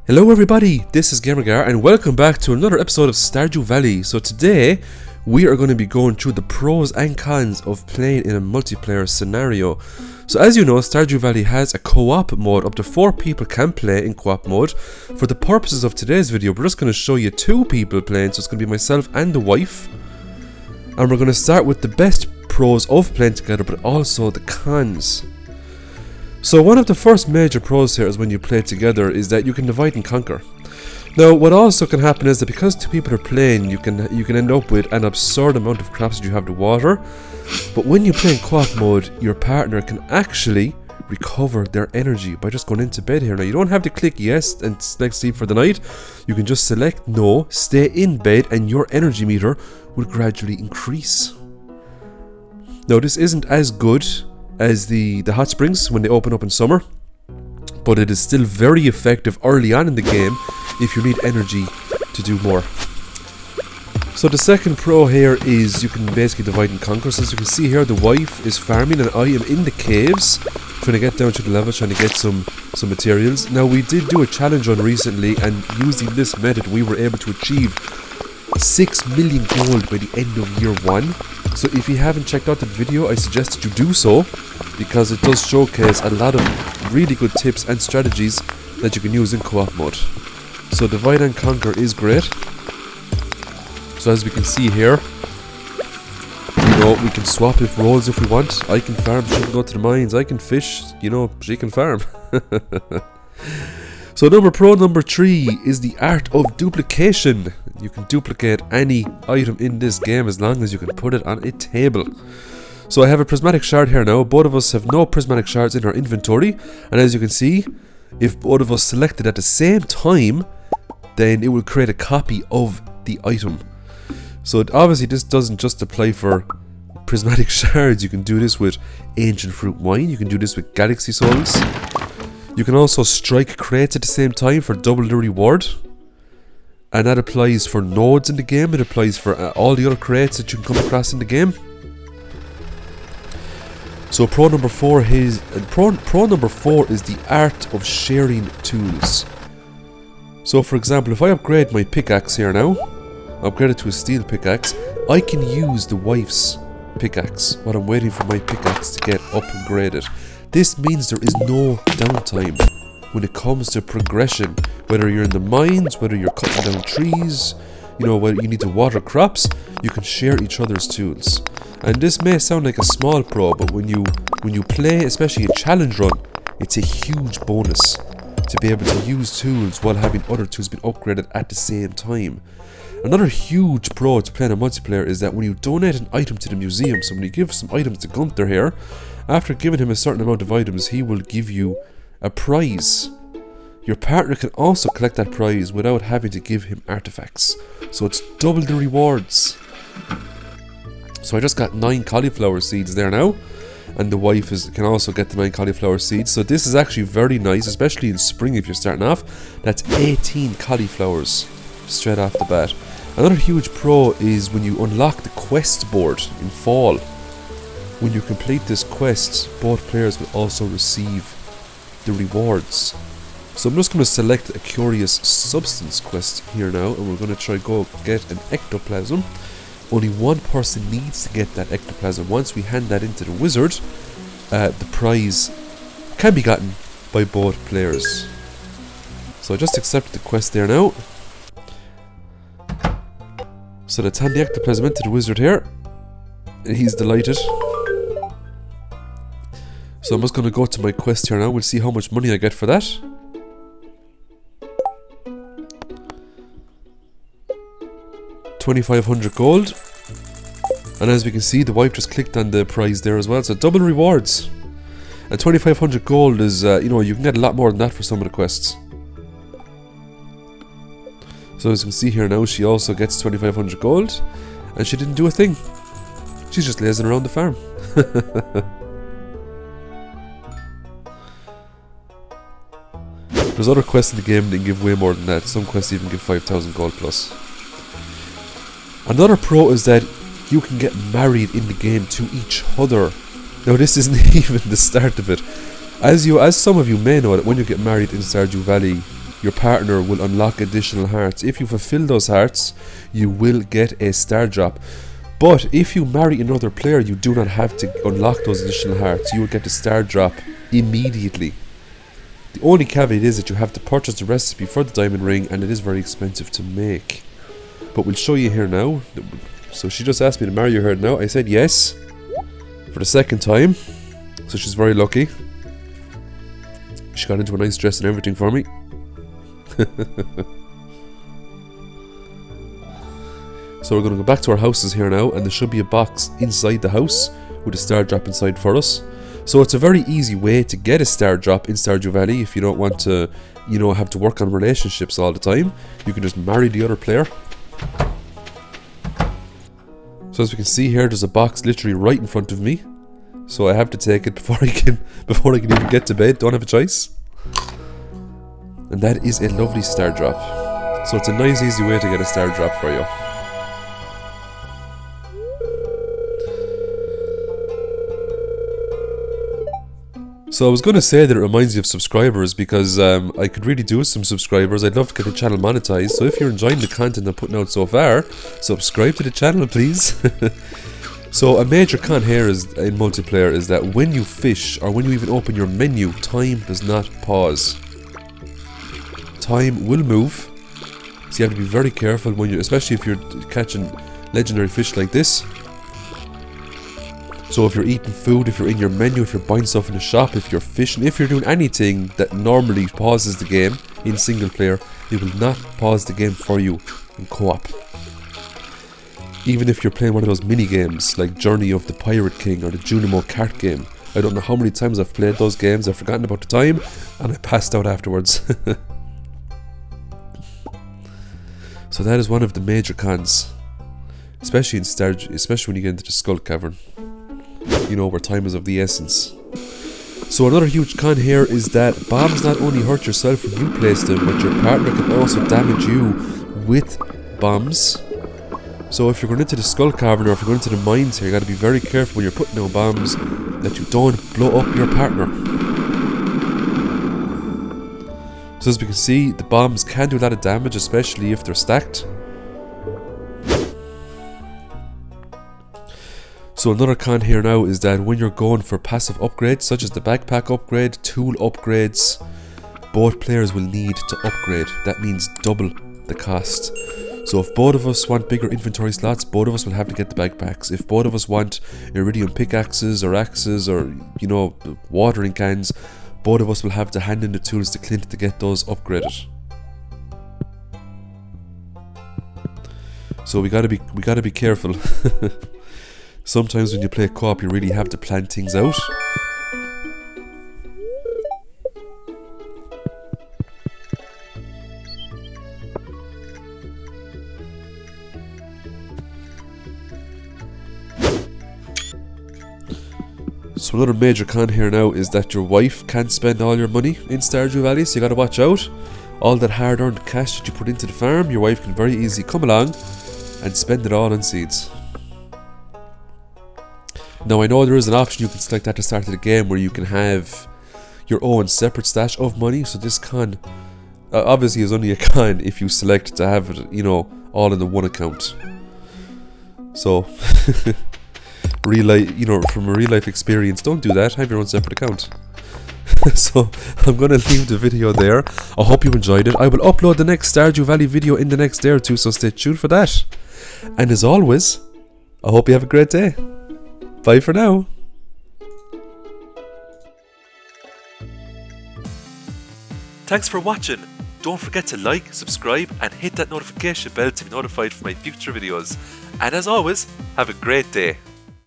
Hello everybody, this is GamerGar and welcome back to another episode of Stardew Valley. So today we are going to be going through the pros and cons of playing in a multiplayer scenario. So as you know, Stardew Valley has a co-op mode. Up to 4 people can play in co-op mode. For the purposes of today's video, we're just going to show you 2 people playing, so it's going to be myself and the wife. And we're going to start with the best pros of playing together, but also the cons. So one of the first major pros here is when you play together is that you can divide and conquer. Now what also can happen is that because 2 people are playing, you can end up with an absurd amount of crops that you have to water. But when you play in co-op mode, your partner can actually recover their energy by just going into bed here. Now you don't have to click yes and select sleep for the night. You can just select no, stay in bed, and your energy meter will gradually increase. Now this isn't as good as the hot springs when they open up in summer, but it is still very effective early on in the game if you need energy to do more. So the second pro here is you can basically divide and conquer. So as you can see here, the wife is farming and I am in the caves trying to get down to the level, trying to get some materials. Now we did do a challenge run recently, and using this method we were able to achieve 6 million gold by the end of year 1. So if you haven't checked out that video, I suggest that you do so, because it does showcase a lot of really good tips and strategies that you can use in co-op mode. So divide and conquer is great. So as we can see here, you know, we can swap roles if we want. I can farm, she can go to the mines. I can fish, you know, she can farm. So pro number 3 is the art of duplication. You can duplicate any item in this game as long as you can put it on a table. So I have a prismatic shard here now. Both of us have no prismatic shards in our inventory, and as you can see, if both of us select it at the same time, then it will create a copy of the item. So obviously this doesn't just apply for prismatic shards. You can do this with ancient fruit wine, you can do this with galaxy souls. You can also strike crates at the same time for double the reward. And that applies for nodes in the game. It applies for all the other crates that you can come across in the game. So pro number 4 is the art of sharing tools. So for example, if I upgrade my pickaxe here now, upgrade it to a steel pickaxe, I can use the wife's pickaxe while I'm waiting for my pickaxe to get upgraded. This means there is no downtime when it comes to progression. Whether you're in the mines, whether you're cutting down trees, you know, whether you need to water crops, you can share each other's tools. And this may sound like a small pro, but when you play, especially a challenge run, it's a huge bonus to be able to use tools while having other tools being upgraded at the same time. Another huge pro to playing a multiplayer is that when you donate an item to the museum, so when you give some items to Gunther here, after giving him a certain amount of items, he will give you a prize. Your partner can also collect that prize without having to give him artifacts. So it's double the rewards. So I just got 9 cauliflower seeds there now, and the wife can also get the 9 cauliflower seeds. So this is actually very nice, especially in spring if you're starting off. That's 18 cauliflowers straight off the bat. Another huge pro is when you unlock the quest board in fall. When you complete this quest, both players will also receive the rewards. So I'm just going to select a curious substance quest here now, and we're going to try go get an ectoplasm. Only one person needs to get that ectoplasm. Once we hand that into the wizard, the prize can be gotten by both players. So I just accepted the quest there now. So let's hand the ectoplasm into the wizard here, and he's delighted. So I'm just going to go to my quest here now. We'll see how much money I get for that. $2,500 gold. And as we can see, the wife just clicked on the prize there as well. So double rewards. And 2,500 gold is, you know, you can get a lot more than that for some of the quests. So as you can see here now, she also gets 2,500 gold. And she didn't do a thing. She's just lazing around the farm. There's other quests in the game that give way more than that. Some quests even give 5,000 gold plus. Another pro is that you can get married in the game to each other. Now this isn't even the start of it. As some of you may know, that when you get married in Stardew Valley, your partner will unlock additional hearts. If you fulfill those hearts, you will get a star drop. But if you marry another player, you do not have to unlock those additional hearts. You will get the star drop immediately. The only caveat is that you have to purchase the recipe for the diamond ring, and it is very expensive to make. But we'll show you here now. So she just asked me to marry her now. I said yes for the second time. So she's very lucky. She got into a nice dress and everything for me. So we're going to go back to our houses here now, and there should be a box inside the house with a star drop inside for us. So it's a very easy way to get a star drop in Stardew Valley if you don't want to, you know, have to work on relationships all the time. You can just marry the other player. So as we can see here, there's a box literally right in front of me. So I have to take it before I can even get to bed. Don't have a choice. And that is a lovely star drop. So it's a nice easy way to get a star drop for you. So I was going to say that it reminds you of subscribers, because I could really do with some subscribers. I'd love to get the channel monetized. So if you're enjoying the content I'm putting out so far, subscribe to the channel, please. So a major con here is in multiplayer is that when you fish, or when you even open your menu, time does not pause. Time will move. So you have to be very careful when you, especially if you're catching legendary fish like this. So if you're eating food, if you're in your menu, if you're buying stuff in the shop, if you're fishing, if you're doing anything that normally pauses the game in single player, it will not pause the game for you in co-op. Even if you're playing one of those mini games like Journey of the Pirate King or the Junimo kart game. I don't know how many times I've played those games, I've forgotten about the time, and I passed out afterwards. So that is one of the major cons, especially in Stardew, especially when you get into the Skull Cavern. You know, where time is of the essence. So another huge con here is that bombs not only hurt yourself when you place them, but your partner can also damage you with bombs. So if you're going into the Skull Cavern, or if you're going into the mines here, you got to be very careful when you're putting down bombs that you don't blow up your partner. So as we can see, the bombs can do a lot of damage, especially if they're stacked. So another con here now is that when you're going for passive upgrades, such as the backpack upgrade, tool upgrades, both players will need to upgrade. That means double the cost. So if both of us want bigger inventory slots, both of us will have to get the backpacks. If both of us want iridium pickaxes or axes or, you know, watering cans, both of us will have to hand in the tools to Clint to get those upgraded. So we gotta be careful. Sometimes when you play co-op, you really have to plan things out. So another major con here now is that your wife can't spend all your money in Stardew Valley, so you gotta watch out. All that hard-earned cash that you put into the farm, your wife can very easily come along and spend it all on seeds. Now I know there is an option you can select at the start of the game where you can have your own separate stash of money, so this con obviously is only a con if you select to have it, you know, all in the one account. So real life, you know, from a real life experience, don't do that, have your own separate account. So I'm gonna leave the video there. I hope you enjoyed it. I will upload the next Stardew Valley video in the next day or two, so stay tuned for that. And as always, I hope you have a great day. Bye for now. Thanks for watching. Don't forget to like, subscribe and hit that notification bell to be notified for my future videos. And as always, have a great day.